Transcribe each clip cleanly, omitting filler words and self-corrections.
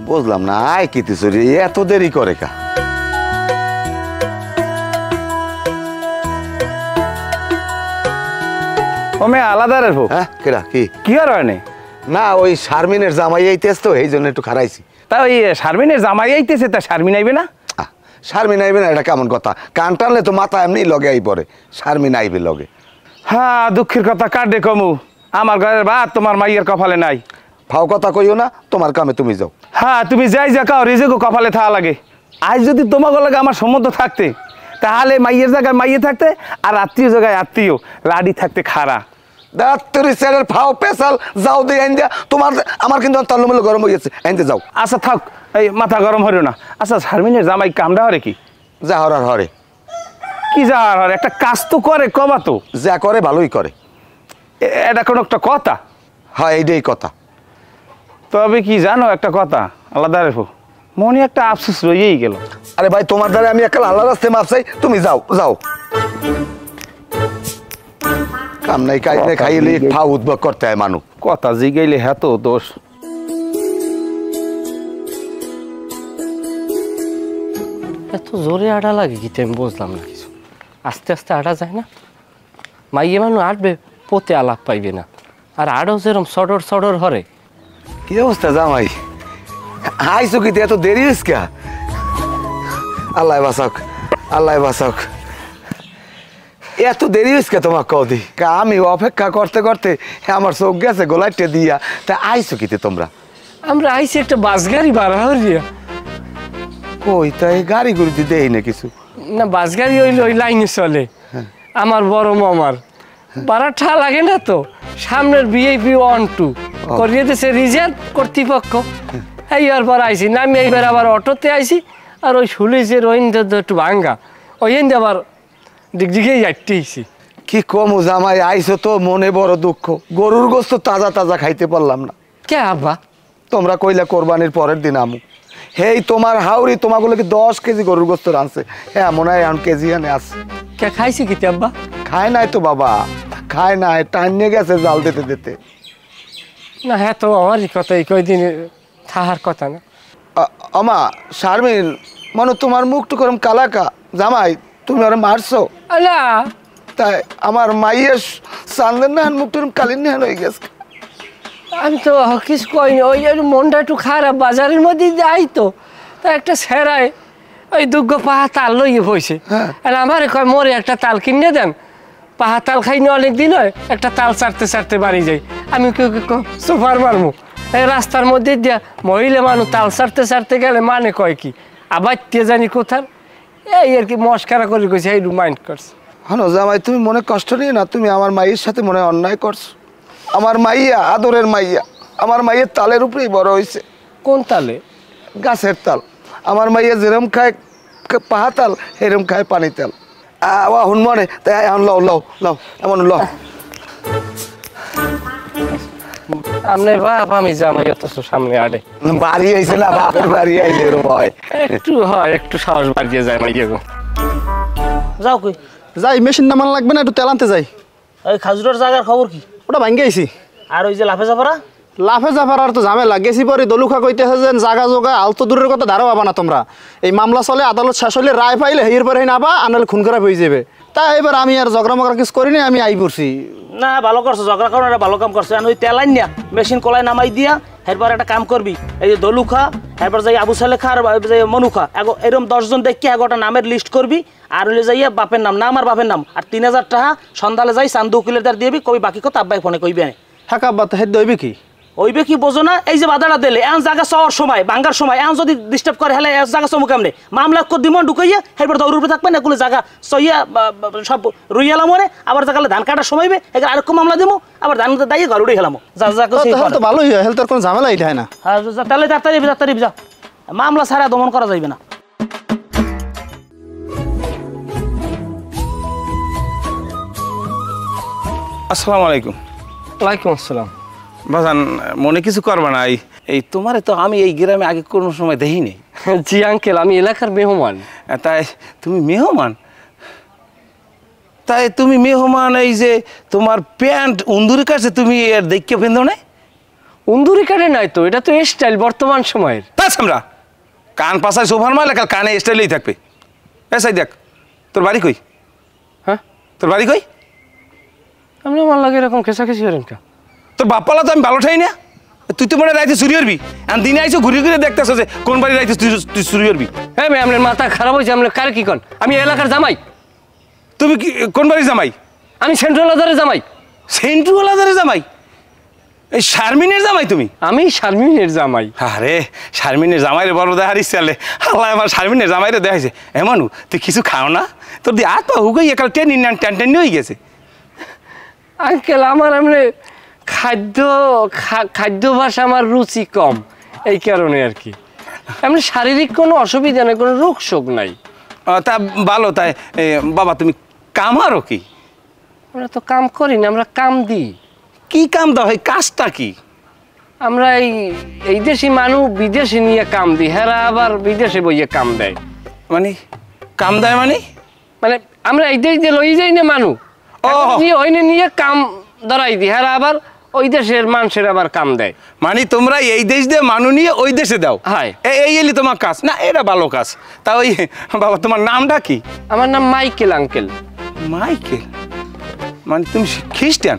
বুঝলাম না আয় কি চুরি এত দেরি করে কা? ওমে আলাদা রে হ্যাঁ কেডা কি আর হয় না ওই শারমিনের জামাই আইতেছ তো এই জন্য একটু খারাইছি। তা ওই শারমিনের জামাই আইতেছে তা শারমিন আইবে না? শারমিন আইবে না এটা কেমন কথা? কান টানলে তো মাথা এমনি লগে আই পড়ে, শারমিন আইবে লগে। হ্যাঁ দুঃখের কথা কাটে কমু, আমার ঘরের ভাত তোমার মাইয়ের কপালে নাই। ফাও কথা কইও না, তোমার কামে তুমি যাও। হ্যাঁ তুমি যাই যা কাও রিজেকও কপালে থাকা লাগে। আজ যদি তোমাকে লাগে আমার সম্বন্ধ থাকতে তাহলে মাইয়ের জায়গায় মাইয়ে থাকতে আর আত্মীয় জায়গায় আত্মীয়, লাডি থাকতে খাড়া। দাঁতের স্যারের ফাও পেশাল যাও দিয়ে আইন দিয়া তোমার আমার কিন্তু তাল্লুমেলো গরম হয়ে গেছে, আইনতে যাও। আচ্ছা থাক, এই মাথা গরম হরিও না। আচ্ছা শারমিনের জামাই কামড়া হরে কি? যা হরার হরে। কি যা হরে? একটা কাজ তো করে কবা তো। যা করে ভালোই করে। এটা কোনো একটা কথা? হ্যাঁ এইটাই কথা। তবে কি জানো একটা কথা আলাদা রেখো, মনে একটা আফসোস রয়েই গেল। আরে ভাই তোমার দ্বারা আমি একটা আল্লাহ রাস্তায় মাপ চাই, তুমি যাও যাও। কাম নাই কাজ নাই খাইলে ফাও উদ্ভব করতে হয় মানুষ। কথা জিগাইলে হ্যাঁ তো দোষ। এত জোরে আটা লাগে কি আমি বুঝলাম না কিছু। আস্তে আস্তে আটা যায় না, মাইয়ে মানুষ আটবে পোতে আলাপ পাইবে না। আর আড়ও যেরম সডর সডর হরে। কি অবস্থা জামাই? আইসো কি এত দেরি হইস কে? আল্লাহ বাঁচাক, আল্লাহ বাঁচাক। এত দেরি হইস কে তোমার কদি? আমি অপেক্ষা করতে করতে আমার চোখ গেছে গোলাইটে দিয়া। তা আইসো কিতে তোমরা? আমরা আইসি একটা বাস গাড়ি ভাড়া হরিয়া। কই তাই গাড়ি গুড়ি দেই না কিছু? না বাস গাড়ি হইলে ওই লাইনে চলে। আমার বড় মামার ভাড়া ঠা লাগে না তো। সামনের ভিআইপি 1-2 করিয়ে দিয়েছে রিজার্ভ কর্তৃপক্ষ। এইবার পর আইসি নামি এইবার আবার অটোতে আইসি। আর ওই শুলিজের ওই একটু ভাঙ্গা ওই আবার দিকদিকেই যাইতেইছি। কি কমু জামাই, আইসো তো মনে বড় দুঃখ। গরুর গোস্ত তাজা তাজা খাইতে পারলাম না। কে আব্বা? তোমরা কইলা কোরবানির পরের দিন আমু। হেই তোমার হাউরি তোমাগুলো কি 10 কেজি গরুর গোস্ত রানছে। হ্যাঁ মনে হয় এখন কেজি আনে আছে। কে খাইছে কি আব্বা? খায় নাই তো বাবা, খায় নাই, টাইনে গেছে জাল দিতে দিতে। না হ্যাঁ তো আমারই কথা, এই কয়দিন থাহার কথা না। আমা শারমিন মনে তোমার মুখটু করম কালাকা। জামাই তুমি ওরা মারছো না? তাই আমার মাইয়ের চান্দের না মুখটুর কালিন নেহান হয়ে গেছে। আমি তো কিছু কইনি, ওই মনটা একটু খারাপ। বাজারের মধ্যে যাই তো তা একটা সেরায় ওই দুগ্গ পাহা তাল লইয়ে বইছে। আর আমার কয় মোরে একটা তাল কিনে দেন। পাহা তাল খাইনি অনেক দিন হয়, একটা তাল চারতে চারতে বাড়ি যাই। আমি কেউ সোফার মারমু এই রাস্তার মধ্যে দিয়া মহিলা মানুষ তাল চারতে চারতে গেলে মানে কয় কি আবার তে জানি কোথার। এই আর কি মস্কারা করে কইছে, এই মাইন্ড করছে। হ্যাঁ জামাই তুমি মনে কষ্ট নিয়ে না, তুমি আমার মাইয়ের সাথে মনে অন্যায় করছো। আমার মাইয়া আদরের মাইয়া, আমার মাইয়ের তালের উপরেই বড় হয়েছে। কোন তালে? গাছের তাল। আমার মাইয়া যেরম খায় পাহা তাল এরম খায় পানি তাল। হুন মনে তাই এখন লও লও লও এমন লও। আপনি বাপ আমি জামাই অত সামনে আড়ে বাড়ি আইছে না, বাপের বাড়ি আইলে এরম হয়। একটু হয়, একটু সাহস বাড়িয়ে যায় মাইয়া গো। যাও কই যাই, মেশিন নামান লাগবে না, একটু তেল আনতে যাই। ওই খাজুরের জায়গার খবর কি? ওটা ভাঙ্গে আইছি। আর ওই যে লাফে জাফারা? লাফে জাফার আর তো ঝামেলা গেছি পরে দলুখা কইতেছে যে জাগা জোগা আলতো দূরের কথা ধারো পাবা না তোমরা। এই মামলা চলে, আদালত শেষ হইলে রায় পাইলে হেয়ের পরে নাবা, আনালে খুন খারাপ হয়ে যাবে। তাই এবার আমি আর ঝগড়া মগড়া কিছু করিনি, আমি আই পড়ছি। না ভালো করছো, ঝগড়া করার ভালো কাম করছো। ওই তেলাইন না মেশিন কলাই নামাই দিয়া এরপর একটা কাম করবি, এই যে দলুখা এরপর যাই আবু সালেখা আর মনুখা এরকম 10 জন দেখি এগোটা নামের লিস্ট করবি। আর হইলে যাইয়া বাপের নাম না আমার বাপের নাম আর 3000 টাকা সন্ধ্যালে যাই চান্দু উকিলের দ্বার দিবি, কবি বাকি কথা আব্বাই ফোনে কইবি। হ্যাঁ কাব্বা তো হেদ দইবে কি? ওইবে কি বোঝো না? এই যে বাধাটা দিলে এখন জায়গা চাওয়ার সময় বাঙ্গার সময় এখন যদি ডিস্টার্ব করে হেলে জায়গা চমু কেমনে মামলা দিমন ঢুকাইয়া এরপর দৌড় উপরে থাকবেন এগুলো জায়গা সইয়া সব রুইয়ালা মরে আবার জায়গালে ধান কাটার সময় এগুলো আরেকম মামলা দিব, আবার ধান দাইয়ে ঘর উড়ে গেলাম। যা যা তো ভালোই হয়, হেলথের কোনো ঝামেলাই হয় না। হ্যাঁ তাহলে তাড়াতাড়ি যা, মামলা ছাড়া দমন করা যাইবে না। আসসালামু আলাইকুম। ওয়ালাইকুম আসসালাম। বাজান মনে কিছু করবা না, এই তোমারে তো আমি এই গ্রামে আগে কোনো সময় দেখিনি। জি আঙ্কেল, আমি এলাকার মেহমান। তাই তুমি মেহমান? তাই তুমি মেহমান, এই যে তোমার প্যান্ট উন্দুরের কাছে তুমি এর দেখে ফেন্দো না? উন্দুরি কাটে নাই তো, এটা তো স্টাইল বর্তমান সময়ের। তা আমরা কান পাশায় সোফার মাল কাল কানে স্টাইলেই থাকবে। এসাই দেখ তোর বাড়ি কই? হ্যাঁ তোর বাড়ি কই? আপনি আমার লাগে এরকম খেসাখেসি করেন কা? তোর বাপ্পালা তো আমি ভালো ঠাই না। তুই তো মনে রাইতে চুরি করবি, আর দিনে আইসো ঘুরে ঘুরে দেখতেছ যে কোন বাড়ি রাইতে তুই চুরি করবি। হ্যাঁ ভাই আপনার মাথা খারাপ হয়েছে, আপনার কার কি কন? আমি এলাকার জামাই। তুমি কি কোন বাড়ি জামাই? আমি সেন্ট্রাল বাজারের জামাই। সেন্ট্রাল বাজারের জামাই? এই শারমিনের জামাই তুমি? আমি শারমিনের জামাই। আরে শারমিনের জামাইরে বড় দেখার ইচ্ছা আলে আল্লাহ আমার শারমিনের জামাইরে দেখাইছে। এমন তুই কিছু খাও না? তোর দিয়ে আত পা হুগাই একাল টেন হয়ে গেছে। আঙ্কেল আমার এমনি খাদ্যাভ্যাস আমার রুচি কম, এই কারণে আর কি। এমনি শারীরিক কোনো অসুবিধা নেই, কোনো রোগ শোক নাই। তা ভালো। তাই বাবা তুমি কামারও কি? আমরা তো কাম করি না, আমরা কাম দিই। কি কাম দাও? এই কাজটা কি? আমরা এই দেশি মানুষ বিদেশে নিয়ে কাম দিই, হেরা আবার বিদেশে বইয়ে কাম দেয়। মানে কাম দেয় মানে? মানে আমরা এই দেশ দিয়ে লই যাই না মানুষ, নিয়ে কাম ধরাই দিই, হেরা আবার ওই দেশের মানুষের আবার কাম দেয়। মানে তোমরা এই দেশ দিয়ে মানুষ নিয়ে ওই দেশে দাও? হ্যাঁ। এই এলি তোমার কাজ না, এটা ভালো কাজ। তা ওই বাবা তোমার নামটা কি? আমার নাম মাইকেল আঙ্কেল। মাইকেল? মানে তুমি খ্রিস্টান?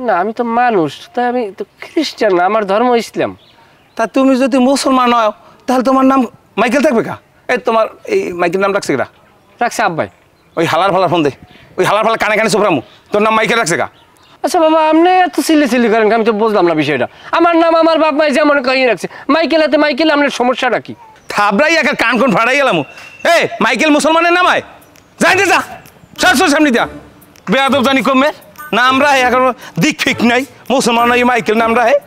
না আমি তো মানুষ, তাই আমি তো খ্রিস্টান না, আমার ধর্ম ইসলাম। তা তুমি যদি মুসলমান হও তাহলে তোমার নাম মাইকেল থাকবে কা? এই তোমার এই মাইকেল নাম রাখছে কেটা? রাখছে আব্বাই। ওই হালার ফালার ফোন দে, ওই হালার ফালার কানে কানে সোফরামু, তোর নাম মাইকেল রাখছে কা? আচ্ছা বাবা আপনি এত সিলি করেন, আমি তো বুঝলাম না বিষয়টা। আমার নাম আমার বাপ মাই যেমন করিয়ে রাখছে, মাইকেল হাতে মাইকেল, আপনার সমস্যাটা কি? থাবড়াই একা কান কোন ফাড়াই গেলাম। এ মাইকেল মুসলমানের নাম হয়? যাইতে যা, সর সামনে যা। বেয়াদব জানি কমে না, আমরা এখন দিক ফিক নাই, মুসলমান নাই মাইকেল নাম রাহে।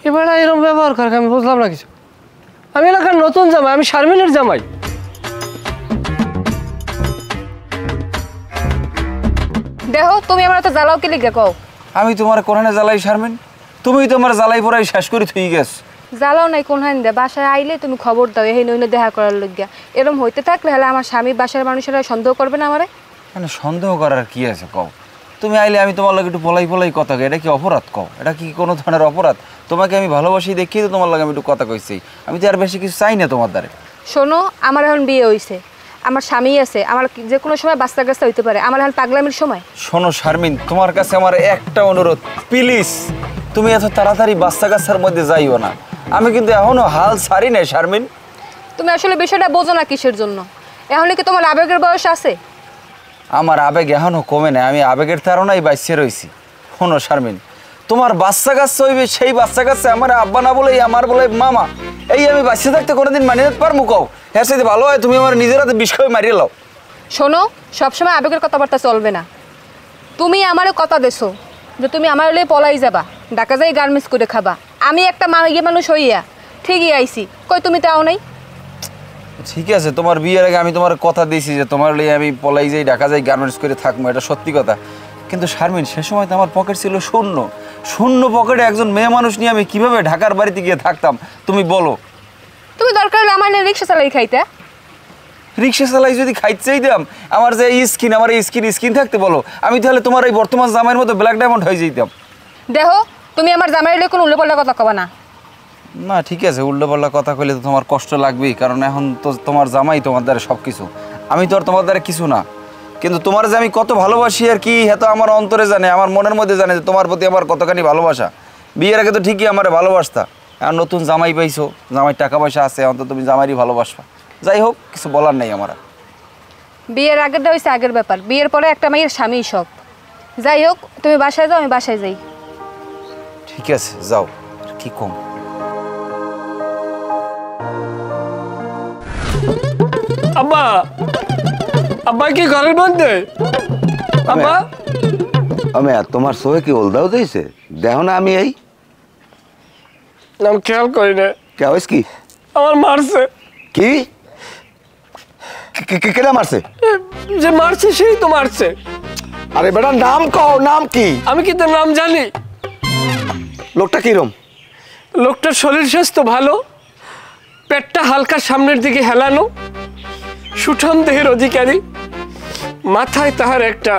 এবার এরকম ব্যবহার করে আমি বুঝলাম না কিছু। আমি এলাকার নতুন জামাই, আমি শারমিনের জামাই। দেখো তুমি আমার তো জ্বালাও কি লিখে কও? আমি তোমার কোরআনে জ্বালাই শারমিন? তুমি তোমার জ্বালাই পড়াই শেষ করে থুই গেছ। জ্বালাও নাই কোন হান দে, বাসায় আইলে তুমি খবর দাও এই নইনে দেখা করার লইগা। এরকম হইতে থাকলে হলে আমার স্বামী বাসার মানুষেরা সন্দেহ করবে না আমারে? মানে সন্দেহ করার কি আছে কও? তুমি আইলে আমি তোমার লাগে একটু পলাই কথা কই, এটা কি অপরাধ কও? এটা কি কোনো ধরনের অপরাধ? তোমাকে আমি ভালোবাসি দেখিয়ে তো তোমার লাগে আমি একটু কথা কইছি, আমি তো আর বেশি কিছু চাই না তোমার দ্বারে। শোনো আমার এখন বিয়ে হইছে, আমার স্বামী আছে, আমার যে কোনো সময় বাচ্চা কাচ্চা হইতে পারে, আমার এখন পাগলামির সময়। শোনো শারমিন, তোমার কাছে আমার একটা অনুরোধ, প্লিজ তুমি এত তাড়াতাড়ি বাচ্চা কাচ্চার মধ্যে যাইও না। আমি কিন্তু এখনো হাল ছাড়ি নাই শারমিন। তুমি আসলে বিষয়টা বোঝো না কিসের জন্য। এখন কি তোমার আবেগের বয়স আছে? আমার আবেগ এখনো কমে নাই, আমি আবেগের তাড়নায় বাইসে রয়েছি। শোনো শারমিন, তোমার বাচ্চা কাচ্চা হইবে, সেই বাচ্চা কাচ্চা আমার আব্বা না বলে আমার বলে মামা, এই আমি বাচ্চা থাকতে কোনোদিন মানিয়ে যেতে পারবো কও? হ্যাঁ সাথে ভালো হয় তুমি আমার নিজের হাতে বিষ খাই মারিয়ে লাও। শোনো সবসময় আবেগের কথাবার্তা চলবে না। তুমি আমারে কথা দেছো যে তুমি আমার হলে পলাই যাবা, ঢাকা যাই গার্মেন্টস করে খাবা। আমি একটা মানুষ হইয়া ঠিকই আইছি, কই তুমি তাও নাই? ঠিক আছে, তোমার বিয়ের আগে আমি তোমার কথা দিয়েছি যে তোমার লিয়ে আমি পলাই যাই, ঢাকা যাই, গার্মেন্টস করে থাকবো, এটা সত্যি কথা। কিন্তু শারমিন সে সময় তো আমার পকেট ছিল শূন্য পকেটে একজন মেয়ে মানুষ নিয়ে আমি কিভাবে ঢাকার বাড়িতে গিয়ে থাকতাম তুমি বলো? তুমি দরকার হলে আমার নিয়ে রিক্সা চালাই খাইতে। রিক্সা চালাই যদি খাইতে চাইতাম, আমার যে আমার স্কিন থাকতে বলো, আমি তাহলে তোমার এই বর্তমান জামাইয়ের মতো ব্ল্যাক ডায়মন্ড হয়ে যেতাম। দেখো তুমি আমার জামাইয়ের লিয়ে কোনো উল্টোপাল্টা কথা কবা না। না ঠিক আছে, উল্টোপাল্টা কথা কইলে তো তোমার কষ্ট লাগবেই, কারণ এখন তো তোমার জামাই তোমার দ্বারা সব কিছু, আমি তো আর তোমার দ্বারা কিছু না। কিন্তু তোমার যে আমি কত ভালোবাসি আর কি, হ্যাঁ তো আমার অন্তরে জানে, আমার মনের মধ্যে জানে যে তোমার প্রতি আমার কতখানি ভালোবাসা। বিয়ের আগে তো ঠিকই আমার ভালোবাসতা, আর নতুন জামাই পাইছো, জামাই টাকা পয়সা আছে, অন্তত তুমি জামাইরই ভালোবাসবা। যাই হোক, কিছু বলার নেই আমার। বিয়ের আগেরটা হয়েছে আগের ব্যাপার, বিয়ের পরে একটা মেয়ের স্বামী সব। যাই হোক তুমি বাসায় যাও, আমি বাসায় যাই। ঠিক আছে যাও, কি কম। আব্বা আব্বা কি ঘরের মধ্যে? আব্বা আমি তোমার সোহে কি ওলদাও দিয়েছে? দেখো না আমি এই আমি খেয়াল করি না। কে হয়েছে কি? আমার মারছে। কি কেটা মারছে? যে মারছে সেই তো মারছে। আরে বেটা নাম কও, নাম কি? আমি কি তোর নাম জানি? লোকটা কিরম? লোকটার শরীর স্বাস্থ্য ভালো, পেটটা হালকা সামনের দিকে হেলানো, সুঠাম দেহের অধিকারী, মাথায় তাহার একটা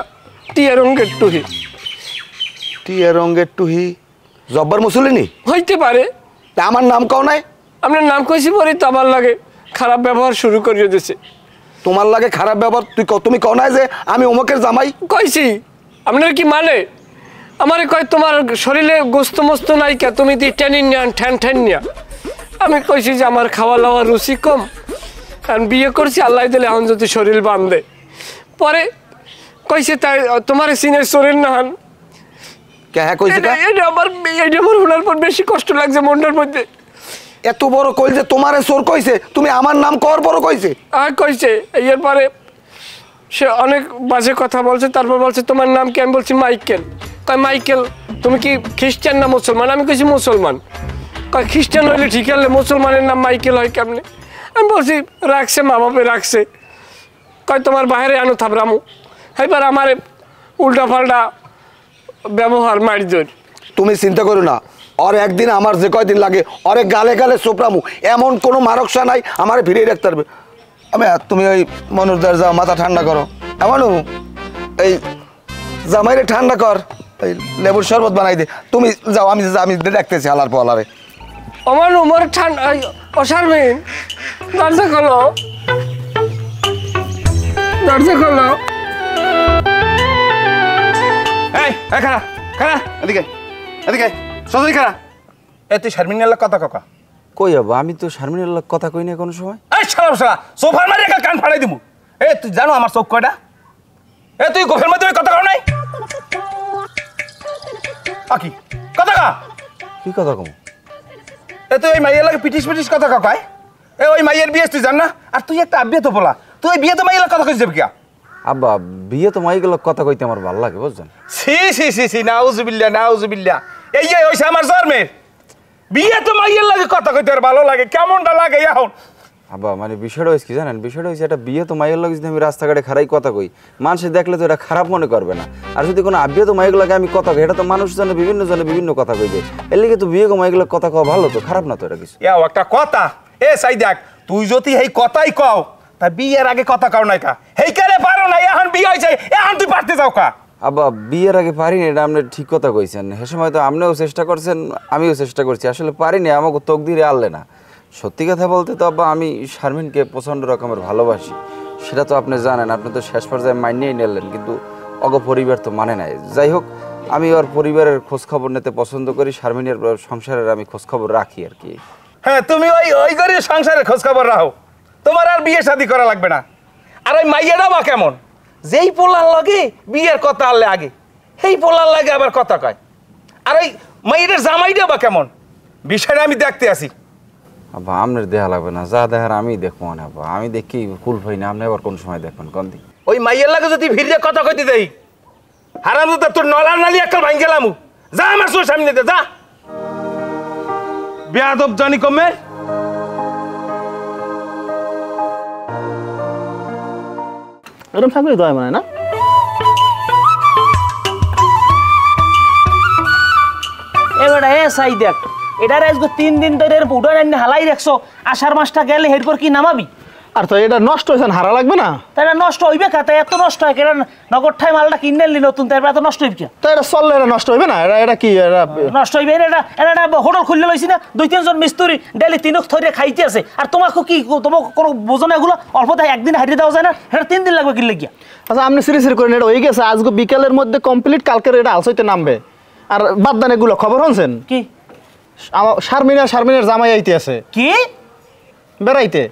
টিয়া রঙের টুহি। টিয়া রঙের টুহি জব্বার মুসলিনি হইতে পারে। তা আমার নাম কও নাই? আপনার নাম কইছি পরে তো আমার লাগে খারাপ ব্যবহার শুরু করিয়ে দিয়েছে। তোমার লাগে খারাপ ব্যবহার তুমি কও নাই যে আমি অমুকের জামাই? কইছি। আপনার কি মানে? আমারে কয় তোমার শরীরে গোস্ত মস্ত নাই কে, তুমি দি টেনিন নিয়া ঠ্যান ঠ্যান নিয়া। আমি কইছি যে আমার খাওয়া দাওয়ার রুচি কম, কারণ বিয়ে করছি আল্লাহ দিলে এখন যদি শরীর বাঁধে। পরে কইছে তাই তোমার সিনের শরীর না হান। হ্যাঁ কইছে এটা আমার শোনার পর বেশি কষ্ট লাগছে মনটার মধ্যে। এত বড় কইল যে তোমারে চোর কইছে, তুমি আমার নাম কর বড় কইছে? আর কইছে এরপরে সে অনেক বাজে কথা বলছে। তারপর বলছে তোমার নাম কি? আমি বলছি মাইকেল। কয় মাইকেল তুমি কি খ্রিস্টান না মুসলমান? আমি কইছি মুসলমান। কয় খ্রিস্টান হইলে ঠিক হলে মুসলমানের নাম মাইকেল হয় কেমনে? আমি বলছি রাখছে, মা বাপে রাখছে। কয় তোমার বাইরে আনো থাবরামু। এবার আমার উল্টা পাল্টা ব্যবহার মারি জোর। তুমি চিন্তা করো না, আর একদিন আমার যে কয়দিন লাগে অরে গালে গালে চোপড়ামু, এমন কোনো মারকসা নাই আমার ভিড়িয়ে রাখতে পারবে। আমি তুমি ওই মনুরদার যাও, মাথা ঠান্ডা করো। এমনও এই জামাইরে ঠান্ডা কর, এই লেবুর শরবত বানাই দে। তুমি যাও, আমি দেখতেছি আলার পলারে। আমার উমর ঠান্ডা অসারবিন, দরজা খোলো, দরজা খোলো। এই খারা খারা এদিকে এদিকে সজরি খারা। এ তুই শারমিনের কথা কাকা কই যাবো? আমি তো শারমিনের কথা কই না কোনো সময়। এই শালা শালা সোফার মারি একটা কান ফাড়াই দিমু। এ তুই জানো আমার চোখ কয়টা? এ তুই গোফের মধ্যে কথা কও নাই? আকি কথা কা? কি কথা কম? এ তুই ওই মাইয়ের লাগে পিটিস পিটিস কথা কাকায়। এ ওই মাইয়ের বিয়ে তুই জান না? আর তুই একটা আব্বিয়ে তো বলা, তুই ওই বিয়ে তো মাইয়ের কথা কইছিস কিয়া? আব্বা বিয়ে তো মাইগুলো কথা কইতে আমার ভালো লাগে বুঝছেন। সি সি সি সি নাউজুবিল্লাহ নাউজুবিল্লাহ। এই যে ওইসে আমার জন্মের বিয়ে তো মাইয়ের লাগে কথা কইতে আর ভালো লাগে, কেমনটা লাগে এখন? আব্বা মানে বিষয়টা হয়েছে কি জানেন? বিষয়টা হয়েছে একটা বিয়ে তো মাইয়ের লাগে যদি আমি রাস্তাঘাটে খারাই কথা কই, মানুষে দেখলে তো এটা খারাপ মনে করবে না। আর যদি কোনো আব্বিয়ে তো মাইগুলো লাগে আমি কথা কই, এটা তো মানুষ জনে বিভিন্ন কথা কইবে। এর লিগে তো বিয়ে গো মাইগুলো কথা কওয়া ভালো, তো খারাপ না তো এটা কিছু। এও একটা কথা। এ সাই দেখ, তুই যদি এই কথাই কও তা বিয়ের আগে কথা কও নাই কা? হেই কারে পারো না, এখন বিয়ে হইছে, এখন তুই পারতে যাও কা? আব্বা বিয়ের আগে পারিনি, এটা আপনি ঠিক কথা কইছেন। সে সময় তো আপনিও চেষ্টা করছেন, আমিও চেষ্টা করছি, আসলে পারিনি, আমাকে তকদিরে আনলে না। সত্যি কথা বলতে তো আব্বা আমি শারমিনকে প্রচণ্ড রকমের ভালোবাসি, সেটা তো আপনি জানেন। আপনি তো শেষ পর্যায়ে মানিয়েই নিলেন, কিন্তু অগ পরিবার তো মানে নাই। যাই হোক, আমি ওর পরিবারের খোঁজখবর নিতে পছন্দ করি, শারমিনের সংসারের আমি খোঁজখবর রাখি আর কি। হ্যাঁ তুমি ওই ওই করে সংসারের খোঁজ খবর রাখো, তোমার আর বিয়ে শাদী করা লাগবে না। আর ওই মাইয়াটা বা কেমন, যেই পোলার লাগে বিয়ের কথা আনলে আগে, সেই পোলার লাগে আবার কথা কয়। আর ওই মাইয়াটার জামাইটা বা কেমন, বিষয়টা আমি দেখতে আসি। আব্বা আপনার দেখা লাগবে না, যা দেখার আমি দেখবো না। আব্বা আমি দেখি কুল হই না, আপনি আবার কোন সময় দেখবেন কোন দিন? ওই মাইয়ের লাগে যদি ভিড়ে কথা কইতে দেই, হারাম তো তোর নলার নালি একটা ভাঙ গেলাম। যা আমার চোর সামনে দে, যা বেয়াদব জানি কমে। এরকম থাকলে তো হয় মানে না। এবারে এ সাই দেখ, এটার আজকে 3 দিন ধরে উড়ান এনে হালাই রাখছো, আষাঢ় মাসটা গেলে এরপর কি নামাবি? আর তো এটা নষ্ট হয়েছে, হারা লাগবে না? তাই নষ্ট হইবে কা? তাই এত নষ্ট হয় কেন? নগরঠাই মালটা কিনে নিলি নতুন, তারপর এত নষ্ট হইবে? তো এটা চললে এটা নষ্ট হইবে না? এটা কি নষ্ট হইবে? এটা এটা হোটেল খুললে লইছি না, 2-3 জন মিস্ত্রি ডেলি 3 থরে খাইতে আছে। আর তোমাকে কি তোমার কোনো বোঝো না এগুলো? অল্প তাই একদিন হারিয়ে দেওয়া যায় না? এটা 3 দিন লাগবে কিনলে গিয়া। আচ্ছা আপনি সিরিয়াসলি করেন, এটা হয়ে গেছে আজকে বিকেলের মধ্যে কমপ্লিট, কালকের এটা আলসইতে নামবে। আর বাদ দেন এগুলো, খবর শুনছেন কি? শারমিনের জামাই আইতে আছে। কি বেড়াইতে?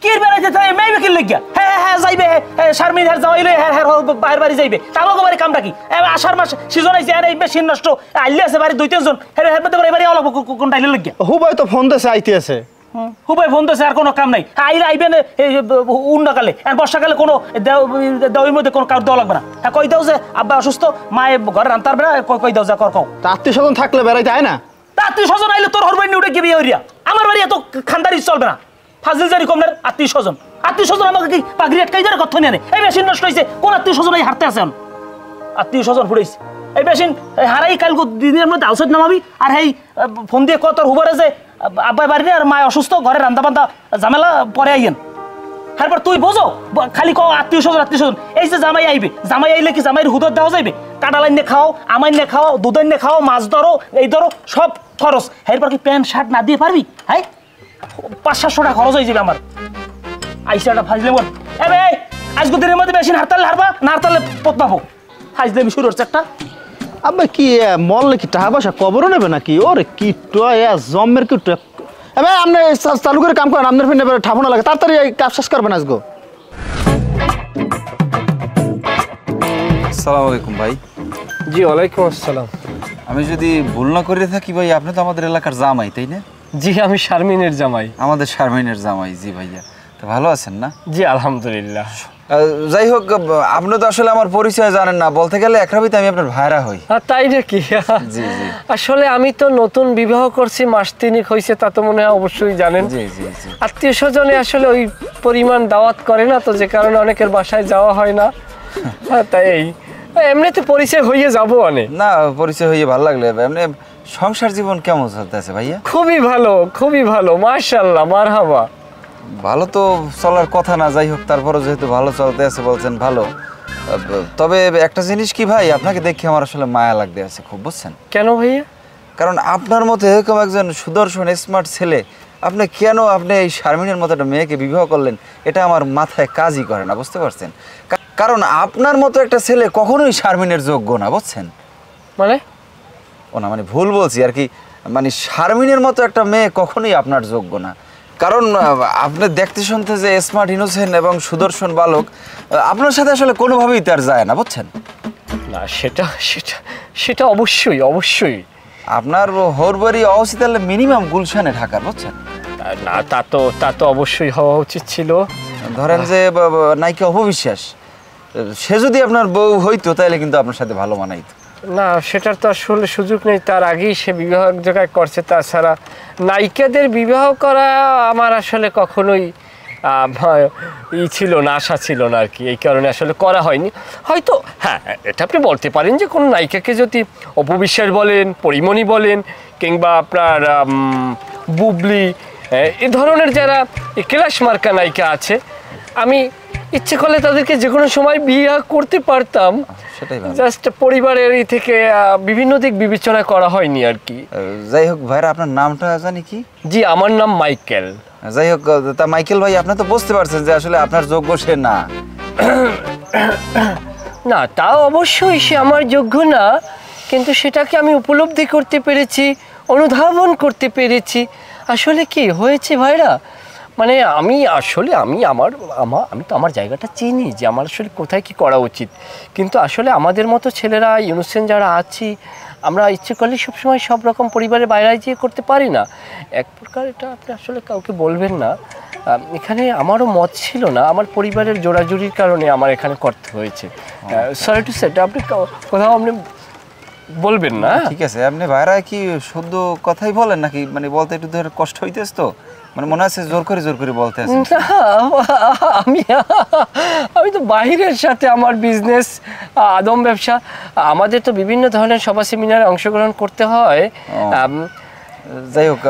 কি বেড়াইতে? তাই মেয়ে কিনলে গিয়া? হ্যাঁ হ্যাঁ যাইবে, শারমিন হ্যাঁ যাওয়াইলে হ্যাঁ হ্যাঁ বাইরের বাড়ি যাইবে। তামাকে বাড়ি কামটা কি? আষাঢ় মাস সিজন আইছে, আর এই বেশি নষ্ট আইলে আছে বাড়ি 2-3 জন, হ্যাঁ হ্যাঁ বাড়ি বাড়ি অলপ কোনটা আইলে গিয়া? হুবাই তো ফোন দিয়েছে আইতে আছে। হুবাই ফোন দিয়েছে, আর কোনো কাম নাই। আইলে আইবেন উন্নকালে, আর বর্ষাকালে কোনো দেওয়ার মধ্যে কোনো কার দেওয়া লাগবে না। হ্যাঁ কই দাও যে আব্বা অসুস্থ, মায়ে ঘরে রান্তার পারবে না, কই দাও যা কর কও। আত্মীয় স্বজন থাকলে বেড়াইতে হয় না? আত্মীয় স্বজন আইলে তোর হরবাই উঠে গিয়ে বিয়ে হইয়া, আমার বাড়ি এত খানদারি চলবে না। ফাজিল জারি কমনের আত্মীয় স্বজন আমাকে কি পাগড়ি আটকাই ধরে কথা নিয়ে এই মেশিন নষ্ট হয়েছে, কোন আত্মীয় স্বজন এই হারতে আছে? আত্মীয় স্বজন ফুটাইছে এই মেশিন হারাই কাল দিনের মধ্যে আউসেট নামাবি। আর এই ফোন দিয়ে কত হুবারে যে আব্বাই বাড়ি আর মায় অসুস্থ, ঘরে রান্না বান্ধা ঝামেলা পরে আইয়েন। তারপর তুই বোঝো খালি আত্মীয় স্বজন এই যে জামাই আইবে, জামাই আইলে কি জামাইয়ের হুদর দেওয়া যাইবে? কাটা লাইনে খাও, আমাইনে খাও, দুধাইনে খাও, মাছ ধরো, এই ধরো সব খরচ। এরপর কি প্যান্ট শার্ট না দিয়ে পারবি? হ্যাঁ 500-700 টাকা খরচ হয়ে যাবে আমার। আইসাটা ফাজলে মন এ ভাই আজকে দিনের মধ্যে বেশি হারতালে হারবা, না হারতালে পথ পাবো। ফাজলে আমি শুরু হচ্ছে একটা। আব্বা কি মরলে কি টাকা পয়সা কবরও নেবে নাকি? ওরে কি জমের কি ভাই আপনি চালু করে কাম করেন, আপনার ফিরে ঠাপনা লাগে, তাড়াতাড়ি কাজ শেষ করবেন আজকে। আসসালামু আলাইকুম ভাই। জি ওয়ালাইকুম আসসালাম। আমি যদি ভুল না করে থাকি ভাই, আপনি তো আমাদের এলাকার জামাই, তাই না? জি আমি শারমিনের জামাই। আমাদের শারমিনের জামাই। জি ভাইয়া, তো ভালো আছেন না? জি আলহামদুলিল্লাহ। যাই হোক, আপনি তো আসলে আমার পরিচয় জানেন না, বলতে গেলে একরাবিতে আমি আপনার ভাইরা হই। তাই নাকি? জি জি। আসলে আমি তো নতুন বিবাহ করছি, মাস 3 হয়েছে, তা তো মনে হয় অবশ্যই জানেন। জি জি জি। আত্মীয় স্বজনে আসলে ওই পরিমাণ দাওয়াত করে না, তো যে কারণে অনেকের বাসায় যাওয়া হয় না। তাই এমনিতে পরিচয় হয়ে যাবো অনেক। না, পরিচয় হয়ে ভালো লাগলো। এমনি সংসার জীবন কেমন চলতেছে ভাইয়া? খুবই ভালো, খুবই ভালো, মাশাআল্লাহ, মারহাবা। ভালো তো চলার কথা না, যাই হোক তারপরে যেহেতু ভালো চলতে আছে বলছেন ভালো। তবে একটা জিনিস কি ভাই, আপনাকে দেখে আমার আসলে মায়া লাগতে আছে খুব, বুঝছেন? কেন ভাইয়া? কারণ আপনার মতো এরকম একজন সুদর্শন স্মার্ট ছেলে, আপনি এই শারমিনের মতো একটা মেয়েকে বিবাহ করলেন, এটা আমার মাথায় কাজই করে না, বুঝতে পারছেন? কারণ আপনার মতো একটা ছেলে কখনোই শারমিনের যোগ্য না, বুঝছেন? মানে মানে ভুল বলছি আর কি, মানে শারমিনের মতো একটা মেয়ে কখনোই আপনার যোগ্য না। কারণ আপনি দেখতে শুনতে যে স্মার্ট, ইনোসেন্ট এবং সুদর্শন বালক, আপনার সাথে আসলে কোনোভাবেই তার যায় না, বুঝছেন? না সেটা সেটা সেটা অবশ্যই অবশ্যই। আপনার হরবাড়ি অবস্থিত মিনিমাম গুলশানে ঢাকার, বুঝছেন? না তা তো অবশ্যই হওয়া উচিত ছিল। ধরেন যে নায়িকা অপবিশ্বাস, সে যদি আপনার বউ হইতো তাহলে কিন্তু আপনার সাথে ভালো মানাইতো। না সেটার তো আসলে সুযোগ নেই, তার আগেই সে বিবাহ এক জায়গায় করছে। তাছাড়া নায়িকাদের বিবাহ করা আমার আসলে কখনোই ছিল না, আশা ছিল না আর কি, এই কারণে আসলে করা হয়নি। হয়তো হ্যাঁ, এটা আপনি বলতে পারেন যে কোনো নায়িকাকে যদি অপবিশ্বাস বলেন, পরিমণি বলেন, কিংবা আপনার বুবলি, এ ধরনের যারা ক্লাস মার্কা নায়িকা আছে, আমি ইচ্ছে করলে তাদেরকে যে কোনো সময় বিয়ে করতে পারতাম। জাস্ট পরিবারের এই থেকে বিভিন্ন দিক বিবেচনা করা হয়নি আর কি। যাই হোক ভাইরা, আপনার নামটা জানি কি? জি আমার নাম মাইকেল। যাই হোক, তা মাইকেল ভাই, আপনি তো বুঝতে পারছেন যে আসলে আপনার যোগ্য সে না। না তা অবশ্যই সে আমার যোগ্য না, কিন্তু সেটাকে আমি উপলব্ধি করতে পেরেছি, অনুধাবন করতে পেরেছি। আসলে কি হয়েছে ভাইরা, মানে আমি তো আমার জায়গাটা চিনি যে আমার আসলে কোথায় কি করা উচিত। কিন্তু আসলে আমাদের মতো ছেলেরা, ইনোসেন্ট যারা আছি, আমরা ইচ্ছে করলে সবসময় সব রকম পরিবারের বাইরে যেয়ে করতে পারি না। এক প্রকার এটা আপনি আসলে কাউকে বলবেন না। এখানে আমারও মত ছিল না, আমার পরিবারের জোড়াজুড়ির কারণে আমার এখানে করতে হয়েছে। সরি টু সে, আপনি কোথাও আপনি বলবেন না? ঠিক আছে, আপনি বাইরে কি শুদ্ধ কথাই বলেন নাকি? মানে বলতে একটু ধরে কষ্ট হইতেছ তো, মানে মনে আছে জোর করে বলতে আছেন? আমি তো বাহিরের সাথে আমার বিজনেস, আদম ব্যবসা, আমাদের তো বিভিন্ন ধরনের সভা সেমিনারে অংশগ্রহণ করতে হয়। যাই হোক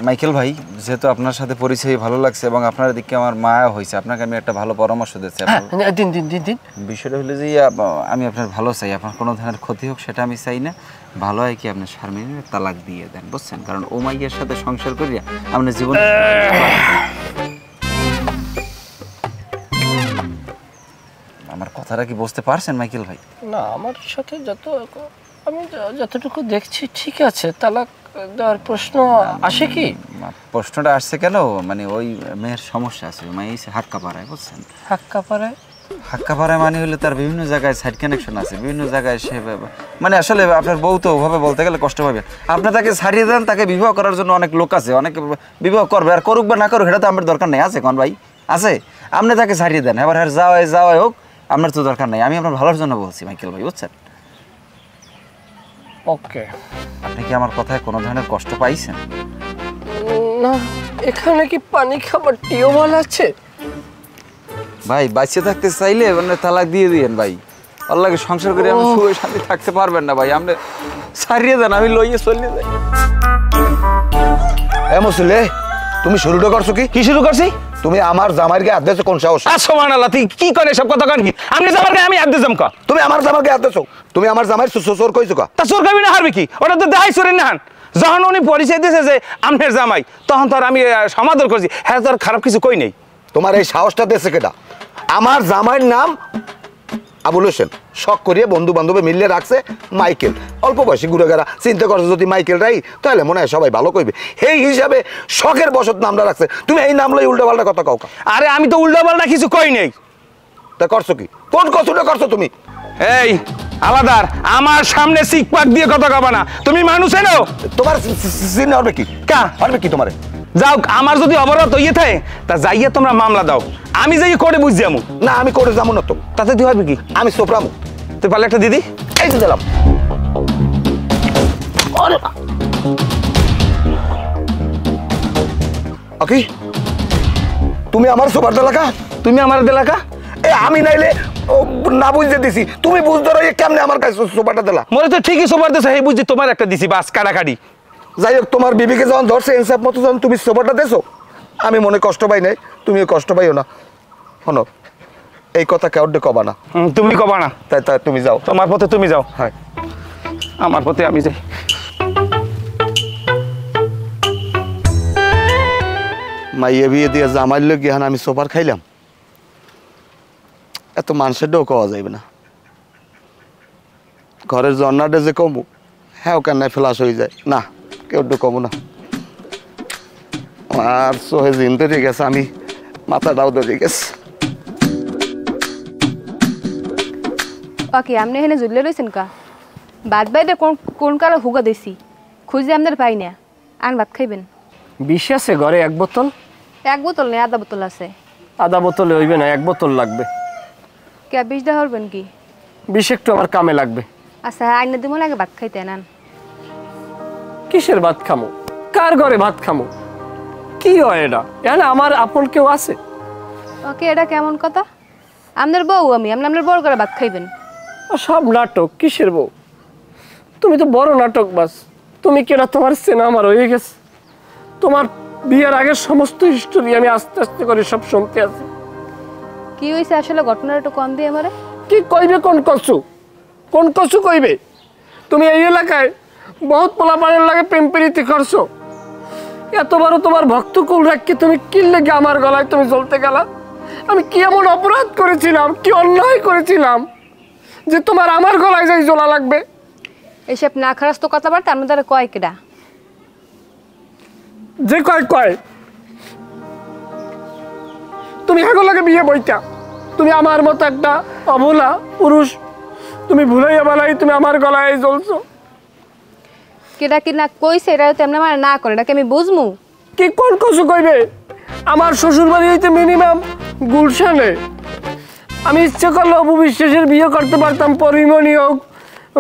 মাইকেল ভাই, যেহেতু আপনার সাথে পরিচয় ভালো লাগছে এবং আপনার দিকে আমার মায়া হয়েছে, আপনাকে আমি একটা ভালো পরামর্শ দিচ্ছি। দিন। বিষয়টা হলো যে আমি আপনার ভালো চাই, আপনার কোনো ধরনের ক্ষতি হোক সেটা আমি চাই না। ভালো হয় কি আপনি শারমিনের তালাক দিয়ে দেন, বুঝছেন? কারণ ও মাইয়ের সাথে সংসার করিয়া আপনার জীবন। আমার কথাটা কি বুঝতে পারছেন মাইকেল ভাই? না আমার সাথে আমি যতটুকু দেখছি ঠিক আছে, তালাক দেওয়ার প্রশ্ন আসে কি? প্রশ্নটা আসছে কেন, মানে ওই মেয়ের সমস্যা আছে, মেয়ে হাক্কা পাড়ায়, বুঝছেন? হাক্কা পাড়ায় মানে হলে তার বিভিন্ন জায়গায় সাইড কানেকশন আছে, বিভিন্ন জায়গায় সে মানে আসলে আপনার বউ তো ওভাবে বলতে গেলে কষ্ট পাবে। আপনি তাকে ছাড়িয়ে দেন, তাকে বিবাহ করার জন্য অনেক লোক আছে, অনেক বিবাহ করবে, আর করুক বা না করুক সেটা তো আমার দরকার নেই। আছে কোন ভাই আছে? আপনি তাকে ছাড়িয়ে দেন, এবার আর যাওয়াই হোক, আপনার তো দরকার নেই। আমি আপনার ভালোর জন্য বলছি মাইকেল ভাই, বুঝছেন? ওকে। আপনি কি আমার কথায় কোনো ধরনের কষ্ট পাইছেন? না, এখানে কি পানি খাবার টিউবওয়েল আছে? ভাই বাঁচিয়ে থাকতে চাইলে মানে তালাক দিয়ে দিয়েন ভাই, আল্লাহকে সংসার করে আমি সুখে শান্তি থাকতে পারবেন না ভাই, আপনি ছাড়িয়ে দেন, আমি লইয়ে চলে যাই। এ মুসলে, তুমি শুরুটা করছো কি শুরু করছি? তুমি আমার জামাইর গায়ে হাত দিয়েছো কোন সাহস? সুবহানাল্লাহ, তুই কি করে সব কথা কন কি? আপনি জামার গায়ে আমি হাত দিয়েছাম কা? তুমি আমার জামার গায়ে হাত দিয়েছো? তুমি আমার জামাইর চোর কইছো কা? তা চোর কবি না হারবি কি? ওটা তো দেখাই চোরের না হান। যখন উনি পরিচয় দিয়েছে যে আপনার জামাই, তখন তো আর আমি সমাদর করছি, হ্যাঁ তো আর খারাপ কিছু কই নেই। তোমার এই সাহসটা দিয়েছে কেটা? আমার জামাইয়ের নাম আবুল হোসেন, শখ করিয়ে বন্ধু বান্ধবে মিলিয়ে রাখছে মাইকেল। অল্প বয়সী ঘুরেগেরা চিন্তা করছো যদি মাইকেল রাই, তাহলে মনে হয় সবাই ভালো কইবে। এই হিসাবে শখের বসত নামটা রাখছে, তুমি এই নাম লই উল্টা পাল্টা কথা কাউকা। আরে আমি তো উল্টা পাল্টা কিছু কই নেই। তা করছো কি? কোন কচুটা করছো তুমি? এই আলাদার, আমার সামনে সিকপাক দিয়ে কথা কবা না। তুমি মানুষ এনো, তোমার চিন্তা হবে কি? কা হবে কি তোমার? যাও, আমার যদি অবরোধ হইয়ে থাকে তা যাইয়ে তোমরা মামলা দাও, আমি যাই কোর্টে বুঝছি আমু। না আমি করে যাবো না তো। তাতে তুই হবে কি? আমি সোপরামু। তুই পারলে একটা দিদি এই যে দিলাম। কি তুমি আমার সোপার এলাকা? তুমি আমার এলাকা? এ আমি নাইলে না বুঝতে দিছি, তুমি বুঝতে রয়ে কেমনে আমার কাছে সোপাটা দিলা? মনে তো ঠিকই সোপার দেশে, এই বুঝছি তোমার একটা দিছি, বাস কাটাকাটি। যাই হোক, তোমার বিবিকে যখন ধরছে ইনসাফ মতো যখন তুমি সোপাটা দেছো, আমি মনে কষ্ট পাই নাই, তুমিও কষ্ট পাইও না। শোনো, এই কথা কেউ কবা না। তুমি কবা না? তাই তাই তুমি যাও, তোমার পথে তুমি যাও, হ্যাঁ আমার পথে আমি যাই। মাইয়ে বিয়ে দিয়ে জামাই লোক গিয়ে আমি সোপার খাইলাম, এত মানুষের ডেও কওয়া যাইবে না। ঘরের জন্নাটা যে কমু, হ্যাঁ কেন ফ্লাশ হয়ে যায় না, কেউ কমু না। আর সোহে জিন ধরে গেছে, আমি মাথাটাও ধরে গেছে। ওকে আপনি এখানে জুড়লে রয়েছেন কা? বাদ বাইরে কোন কারো হুগা দিছি, খুঁজে আপনার পাই না। আন ভাত খাইবেন? বিষ আছে ঘরে? এক বোতল? এক বোতল নেই, আধা বোতল আছে। আধা বোতলে হইবে না, এক বোতল লাগবে। কে বিষ দেওয়া হবেন কি? বিষ একটু আমার কামে লাগবে। আচ্ছা আইনে দিব লাগে, ভাত খাইতে নেন। কিসের ভাত খামো? কার ঘরে ভাত খামো? কি হয় এটা? এখানে আমার আপন কেউ আছে? ওকে এটা কেমন কথা? আপনার বউ আমি, আপনি আপনার বড় করে ভাত খাইবেন। সব নাটক। কিসের বউ? তুমি তো বড় নাটক বাস। তুমি কেনা তোমার চেনা আমার হয়ে গেছে। তোমার বিয়ের আগের সমস্ত হিস্টোরি আমি আস্তে আস্তে করে সব শুনতে আছি। কি হয়েছে আসলে ঘটনাটা একটু কম দিয়ে আমারে? কি কইবে? কোন কচু কইবে? তুমি এই এলাকায় বহুত পোলাপানের লাগে প্রেম প্রীতি করছো, এত বড় তোমার ভক্ত কুল রাখকে তুমি কি লেগে আমার গলায় তুমি জ্বলতে গেলা? আমি কি এমন অপরাধ করেছিলাম, কি অন্যায় করেছিলাম যে তোমার আমার গলায় যাই জ্বলা লাগবে? এইসব না খারাস্ত কথাবার্তা আপনার দ্বারা কয় কেডা? যে কয় তুমি হাগো লাগে বিয়ে বইটা। তুমি আমার মতো একটা অবলা পুরুষ, তুমি ভুলাইয়া বেলাই তুমি আমার গলায় জ্বলছো। কেডা কি না কইছে এটা তেমন আমার না করে, এটাকে আমি বুঝমু? কি কোন কচু কইবে? আমার শ্বশুর বাড়ি হইতে মিনিমাম গুলশানে। আমি ইচ্ছে করলে অপু বিশ্বাসের বিয়ে করতে পারতাম, পরিমণি হোক,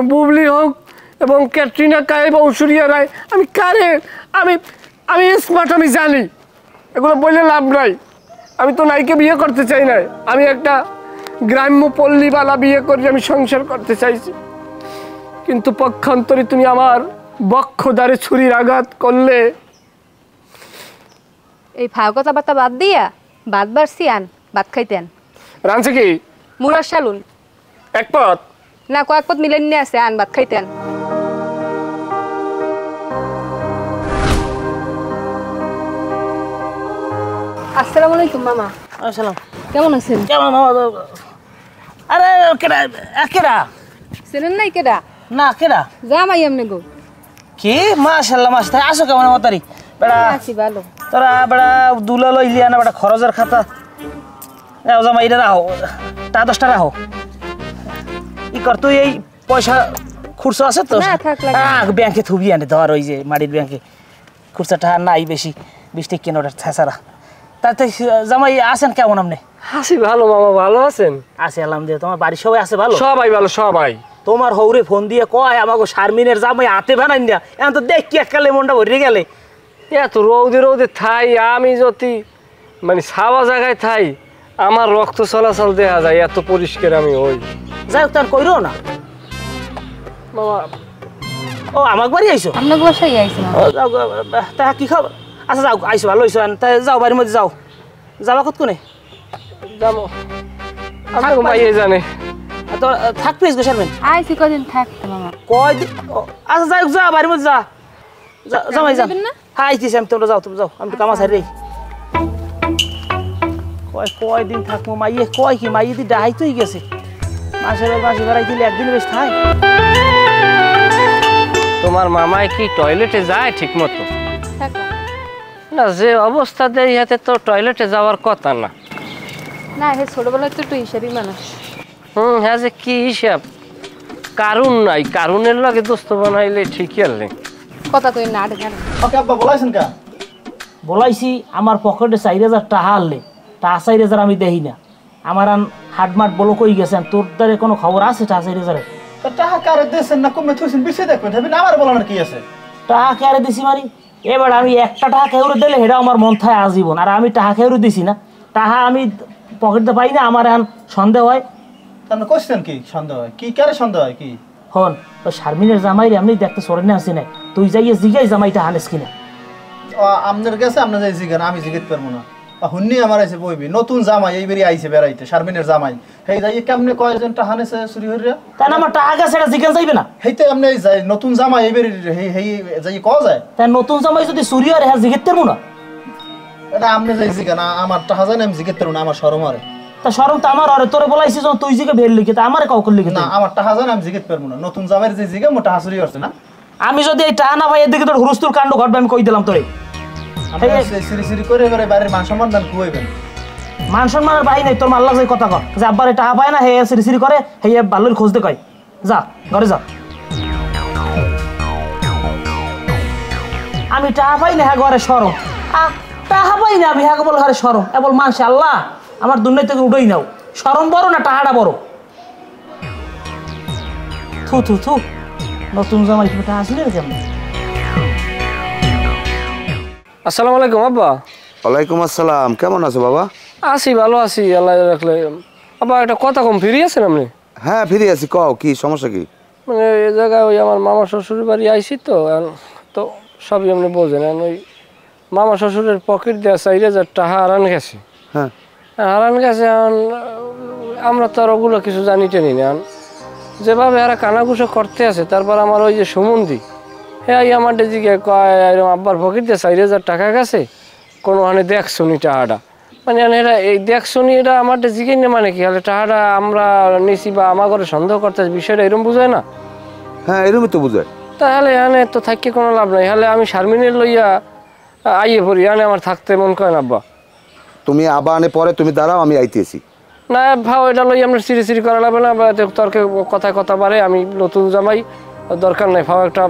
বুবলি হোক এবং ক্যাটরিনা কাইফ, ঐশ্বরিয়া রায়। আমি কারে আমি স্মার্ট, আমি জানি এগুলো বলে লাভ নাই। আমি তো নাইকে বিয়ে করতে চাই না, আমি একটা গ্রাম্য পল্লীবালা বিয়ে করে আমি সংসার করতে চাইছি। কিন্তু পক্ষান্তরে তুমি আমার বক্ষদ্বারে ছুরির আঘাত করলে। এই ফাও কথাবার্তা বাদ দিয়া ভাত বাড়ছি, আন ভাত খাইতেন। রাঁধছে কি? মুরার শালুন এক পথ না কয়েক পথ মিলে নিয়ে আছে, আন ভাত খাইতেন। আসসালামু আলাইকুম মামা। আসসালাম। কেমন আছেন? কেমন? আরে কেডা? চেনেন নাই কেডা? না কেডা? জামাই এমনি গো। কি মাশাআল্লাহ, মাশাআল্লাহ। আসো কেমন মতারি বেড়া? আছি ভালো। তোরা বেড়া দুলা লইলি না বেড়া, খরচের খাতা যাও জামা এটা রাখো, টা 10টা রাখো। ই কর তুই, এই পয়সা খুরসা আছে তো? না থাক লাগে। ব্যাংকে থুবি আনে ধর, ওই যে মাটির ব্যাংকে খুরসাটা নাই বেশি, 20 টাকা কেনোটা ছেঁচারা। তাতে জামাই আছেন কেমন? আপনি? হাসি ভালো মামা, ভালো আছেন? আছে আলহামদুলিল্লাহ। তোমার বাড়ির সবাই আছে ভালো? সবাই ভালো সবাই। তোমার হৌরে ফোন দিয়ে কয় আমাকে শারমিনের জামাই হাতে বানাই না, এখন তো দেখি এককালে মনটা ভরে গেলে। এত রৌদে থাই, আমি যদি মানে ছাওয়া জায়গায় থাই আমার রক্ত চলাচল দেখা যায়, এত পরিষ্কার আমি হই। যাই হোক, তার কইরো না মামা। ও আমার বাড়ি আইসো? আপনার বাসায় আইছি মামা। তা কি খবর? আচ্ছা যাও, আইসো ভালো হইছো। তাই যাও, বাড়ির মধ্যে যাও। যাবা কত কোনে যাবো আমাকে মাইয়ে জানে তো থাক প্লিজ গো শারমিন আইছি কদিন থাকতে মামা কয় আচ্ছা যাই হোক, যা বাড়ির মধ্যে যা জামাই যা যাবেন না? হ্যাঁ আইতেছি আমি, তোমরা যাও, তুমি যাও, আমি তো কামা ছাড়ি রে। কয় দিন থাকবো মাইয়ে, কয় কি মাইয়ে দি ডাহাইতেই গেছে, মাসের মাসে বেড়াই দিলে একদিন বেশ থাই। তোমার মামাই কি টয়লেটে যায় ঠিক মতো? থাকো না, যে অবস্থা দেয় হাতে তো টয়লেটে যাওয়ার কথা না। না হে ছোটবেলায় তো একটু হিসাবই মানুষ। হ্যাঁ, যে কি হিসাব, কারণ নাই, কারণের লাগে দোস্ত বানাইলে ঠিকই আর নেই। কথা কই না জানো ওকে আব্বা বলাইছেন কা? বলাইছি আমার পকেটে 4000 টাকা আনলে, টাকা 4000 আমি দেখি না, আমার আন হাটমাট বলো কই গেছেন, তোর দ্বারে কোনো খবর আছে টাকা 4000? টাকা কারে দেন না কমে থইছেন বিষয় দেখবেন, ভাবি না আমার বলানোর কি আছে? টাকা কেড়ে দিছি মারি, এবার আমি একটা টাকা কেউরে দিলে সেটা আমার মন থাকে আজীবন, আর আমি টাকা কেউরে দিছি না, টাকা আমি পকেটে পাই না, আমার এখন সন্দেহ হয়। তাহলে কোশ্চেন কি সন্দেহ হয়? কি কারে সন্দেহ হয় কি? হন ওই শারমিনের জামাই এমনি দেখতে সরে না আসি না, তুই যাইয়ে জিগাই জামাইটা হানেস কিনা। আপনার কাছে আপনার যাই জিগান, আমি জিগাইতে পারবো না। হুন্নি আমার আছে বইবি নতুন জামাই এইবারই আইছে বেড়াইতে, শারমিনের জামাই, হেই যাই কেমনে কয়জন টাকা হানেছে চুরি হইরা? তাই না আমার টাকা গেছে, এটা জিজ্ঞাসা যাইবে না? হেইতে আপনি যাই নতুন জামাই এইবারই হেই যাই কওয়া যায়? তাই নতুন জামাই যদি চুরি হয় হ্যাঁ জিজ্ঞেস পারবো না? এটা আপনি যাই জিগান, আমার টাকা জানে আমি জিগাইতে পারবো না, আমার শরম আরে। তা সরম তো আমার আরে, তোরে বলাইছি যখন তুই জিগে বের লিখে, তা আমার কাউকে লিখে না আমার টাকা জানে আমি জিগাইতে পারবো না, নতুন জামাইয়ের যে জিগা মো টাকা চুরি করছে না। আমি যদি এই টাকা না পাই এদিকে তোর হুরুস্তুর কাণ্ড ঘটবে, আমি কই দিলাম তোরে। সিরি সিরি করে এবারে বাড়ির মান সম্মান দান খুয়াইবেন। মান সম্মানের বাহি নাই, তোর মাল্লাক যাই কথা কর যে আব্বারে টাকা পায় না, হে সিরি সিরি করে, হে বালুর খোঁজ দে কয়, যা ঘরে যা। আমি টাকা পাই না, হ্যাঁ ঘরে সরম, টাকা পাই না আমি, হ্যাঁ বল ঘরে সরম, এবল মানসে আল্লাহ আমার দুনিয়া থেকে উঠেই নাও, সরম বড় না টাকাটা বড়? থু থু থু, নতুন জামাই তুমি টাকা আসলে কেমন? আসসালামু আলাইকুম আব্বা। ওয়ালাইকুম আসসালাম, কেমন আছো বাবা? আছি, ভালো আছি, আল্লাহ রাখলে। আব্বা একটা কথা কম, ফিরে আছেন আপনি? হ্যাঁ ফিরে আছি, কও কি সমস্যা কি? মানে এই জায়গায় ওই আমার মামা শ্বশুর বাড়ি আইসি তো, তো সবই আপনি বোঝেন, ওই মামা শ্বশুরের পকেট দেওয়া 4000 টাকা হারান গেছে। হ্যাঁ হারান গেছে, আমরা তো আর ওগুলো কিছু জানি টেনি না, যেভাবে এরা কানাঘুষো করতে আছে। তারপর আমার ওই যে সুমন্দি, হ্যাঁ আমার দিকে কয় আব্বার পকেট দিয়ে 4000 টাকা গেছে, কোনোখানে দেখছো নি টাকাটা, মানে এরা এই দেখছো নি, এটা আমার জিজ্ঞেস না, মানে কি হলে টাকাটা আমরা নিছি বা আমার ঘরে সন্দেহ করতে বিষয়টা এরকম বুঝায় না? হ্যাঁ এরকমই তো বুঝায়। তাহলে এখানে তো থাকি কোনো লাভ নাই, হলে আমি শারমিনের লইয়া আইয়ে পড়ি, এখানে আমার থাকতে মন করে না আব্বা। তুমি আবার আনে পরে তুমি দাঁড়াও, আমি আইতেছি। না ভাও, এটা লই আমরা সিরি সিরি করা লাগবে না, তর্কে কথা বাড়ে, আমি নতুন জামাই, দরকার নাই ভাও, একটা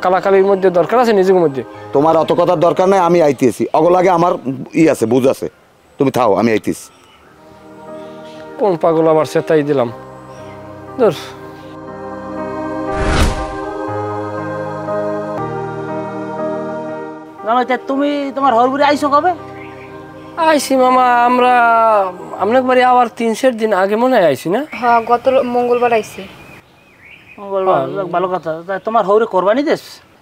কালাকালির মধ্যে দরকার আছে নিজের মধ্যে। তোমার অত কথার দরকার নাই, আমি আইতেছি, অগলাগে আমার আছে বুঝ আছে, তুমি থাও আমি আইতেছি। কোন পাগল আবার সেটাই দিলাম ধর। জামাই তুমি তোমার হরপুরে আইসো কবে? আইসি মামা, আমরা আপনার বাড়ি আবার 3-4 দিন আগে মনে হয় আইসি না? হ্যাঁ গত মঙ্গলবার আইছি। মঙ্গলবার, ভালো কথা। তোমার হৌরে কোরবানি দেশ?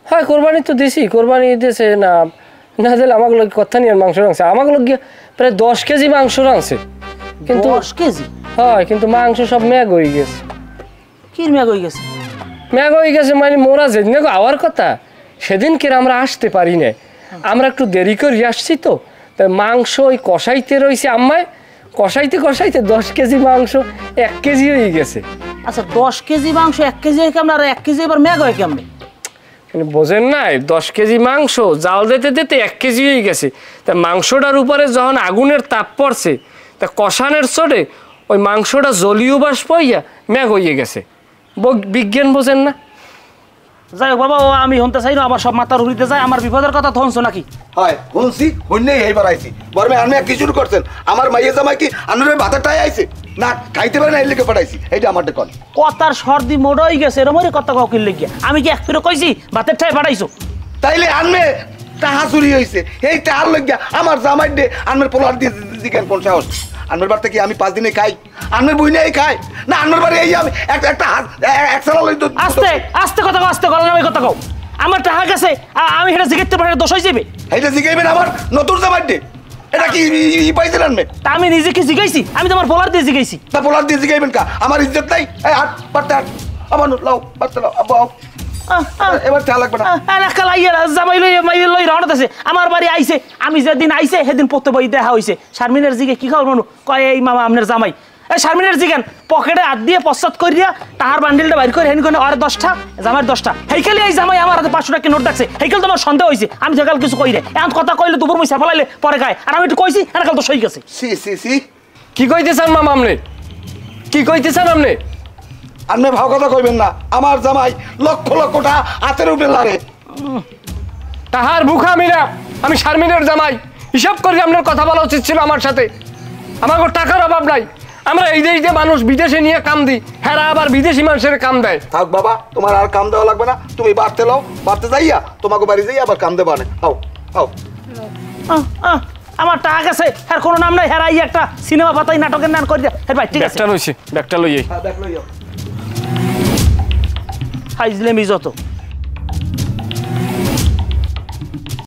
হ্যাঁ কোরবানি তো দিছি, কোরবানি দিয়েছে না, না দিলে আমাকে লোক কথা নিয়ে মাংস রাখছে, আমাকে লোক গিয়ে প্রায় 10 কেজি মাংস রাখছে, কিন্তু 10 কেজি? হয়, কিন্তু মাংস সব ম্যাগ হয়ে গেছে। কি ম্যাগ হয়ে গেছে? ম্যাগ হয়ে গেছে মানে মোরা যেদিন আওয়ার কথা সেদিনকে আমরা আসতে পারি না, আমরা একটু দেরি করে আসছি তো, তাই মাংস ওই কষাইতে রয়েছে, আম্মায় কষাইতে কষাইতে 10 কেজি মাংস 1 কেজি হয়ে গেছে। আচ্ছা 10 কেজি মাংস 1 কেজি হয় কেমন, আর 1 কেজি এবার ম্যাগ হয় কেমন? বোঝেন নাই, 10 কেজি মাংস জাল দিতে দিতে 1 কেজি হয়ে গেছে, তা মাংসটার উপরে যখন আগুনের তাপ পড়ছে, তা কষানের চড়ে ওই মাংসটা জলীয় বাষ্প হইয়া ম্যাগ হয়ে গেছে। বিজ্ঞান বোঝেন না? যাই হোক বাবা, আমি হনতে চাই না, আমার সব মাথার উড়িতে যায়, আমার বিপদের কথা তো হনছো নাকি? হয় শুনছি, শুনলেই এইবার আইছি, বরমে আমি কি শুরু করছেন? আমার মাইয়ে জামাই কি আপনার ভাতের টাই আইছে না, খাইতে পারে না, এই লিখে পাঠাইছি, এইটা আমার দেখুন। কথার সর্দি মোড় হয়ে গেছে, এরম কথা কাউকে লেগে আমি কি এক ফিরে কইছি ভাতের ঠাই পাঠাইছো? তাইলে আনবে টাহা চুরি হয়েছে, এই টাহার লইয়া আমার জামাই দে আনমের পোলার দিয়ে দিকেন কোন সাহস? আনমের বাড়িতে কি আমি 5 দিনে খাই? আনমের বই নেই খাই না, আনমের বাড়ি এই আমি একটা একসালা লই তো। আস্তে আস্তে কথা কও, আস্তে গলা নামে কথা কও। আমার টাকা গেছে, আমি সেটা জিজ্ঞেস পারে দোষ হয়ে যাবে? এইটা জিগাইবেন আমার নতুন জামাই দে, এটা কি পাইছিলেন মে? তা আমি নিজে কি জিগাইছি? আমি তোমার পোলার দিয়ে জিগাইছি। তা পোলার দিয়ে জিগাইবেন কা? আমার ইজ্জত নাই। এই হাত পারতে হাত। আমার লাও পারতে লাও আব্বা আও। এবার তা লাগবে না। জামাই লই মাইয়ের লই রওনা দিছে। আমার বাড়ি আইছে, আমি যেদিন আইছে সেদিন পড়তে বই দেখা হইছে। শারমিনের জিগে কি খাওয়ার মানু কয় এই মামা আপনার জামাই। এই শারমিনের জিগান পকেটে হাত দিয়ে পশ্চাৎ করিয়া তাহার বান্ডিলটা বাইর করে হেন করে আর 10টা জামাইয়ের 10টা। হেইকালে এই জামাই আমার হাতে 500 টাকা নোট ডাকছে। হেইকাল তোমার সন্দেহ হইছে। আমি যেকাল কিছু কই রে। এখন কথা কইলে দুপুর মুই সাফালাইলে পরে গায়। আর আমি একটু কইছি এনকাল তো সই গেছে। সি সি সি কি কইতেছেন মামা আপনি? কি কইতেছেন আপনি? আপনি ভাও কথা কইবেন না। আমার জামাই লক্ষ লক্ষটা হাতের উপরে লারে। তাহার বুখা মিনা আমি শারমিনের জামাই হিসাব করে আপনার কথা বলা উচিত ছিল আমার সাথে। আমার টাকার অভাব নাই। আমরা এই দেশে মানুষ বিদেশে নিয়ে কাম দিই, হ্যাঁ আবার বিদেশি মানুষের কাম দেয়। থাক বাবা, তোমার আর কাম দেওয়া লাগবে না। তুমি বাড়তে লাও, বাড়তে যাইয়া তোমাকে বাড়ি যাইয়া আবার কাম দেবা না। হাও হাও। আমার টাকা আছে, হ্যাঁ কোনো নাম নাই। হ্যাঁ একটা সিনেমা পাতাই নাটকের নাম করে দিয়া। হ্যাঁ ভাই ঠিক আছে। ব্যাগটা লইছি, ব্যাগটা লইয়ে দেখ লইয়া। হাইজলেমি যত।